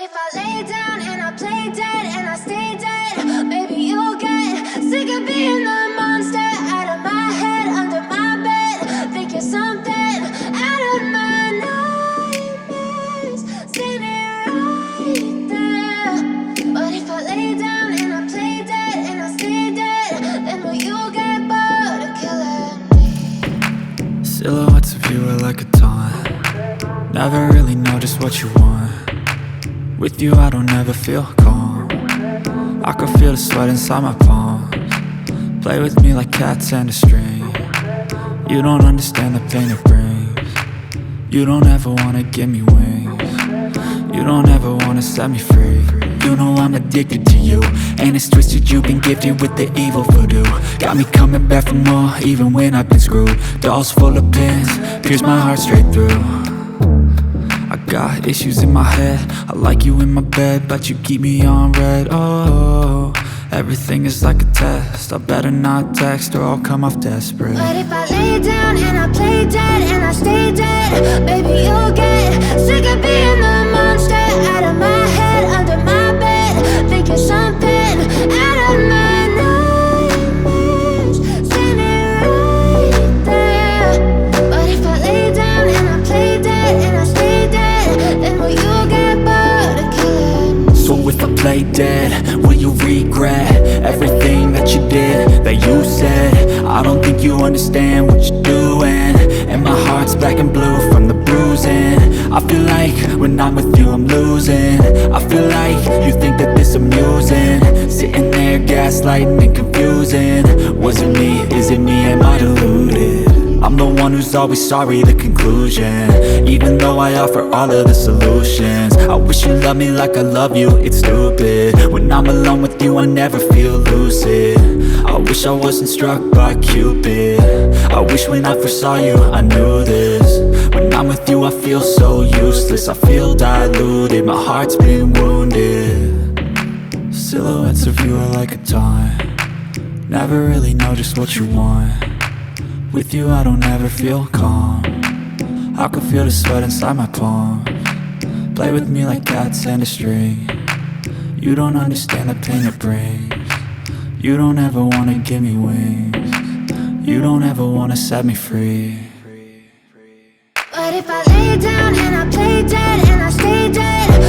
if I lay down and I play dead and I stay dead, maybe you'll get sick of being the monster out of my head, under my bed. Think you're something out of my nightmares, standing right there. But if I lay down and I play dead and I stay dead, then will you get bored of killing me? Silhouettes of you are like a taunt. Never really know just what you want. With you I don't ever feel calm. I can feel the sweat inside my palms. Play with me like cats and a string. You don't understand the pain it brings. You don't ever wanna give me wings. You don't ever wanna set me free. You know I'm addicted to you, and it's twisted, you've been gifted with the evil voodoo. Got me coming back for more, even when I've been screwed. Dolls full of pins, pierce my heart straight through. I got issues in my head, I like you in my bed, but you keep me on red. Oh, everything is like a test, I better not text or I'll come off desperate. But if I lay down and I play dead and I stay dead, baby you'll get sick of being the monster out of my head, under my bed. Think you're something out of my nightmares, standing right there. But if I lay down and I play dead and I stay dead, then will you get bored of killing me? So if I play dead, will you regret everything that you did, that you said? I don't think you understand what you're doing, and my heart's black and blue from the bruising. I feel like when I'm with you I'm losing. I feel like you think that this amusing, sitting there gaslighting and confusing. Was it me? Is it me? Am I deluded? I'm the one who's always sorry, the conclusion, even though I offer all of the solutions. I wish you loved me like I love you, it's stupid. When I'm alone with you I never feel lucid. I wish I wasn't struck by Cupid. I wish when I first saw you I knew this. When I'm with you I feel so useless, I feel diluted, my heart's been wounded. Silhouettes of you are like a taunt. Never really know just what you want. With you I don't ever feel calm. I can feel the sweat inside my palms. Play with me like cats and a string. You don't understand the pain it brings. You don't ever wanna give me wings. You don't ever wanna set me free. But if I lay down and I play dead and I stay dead,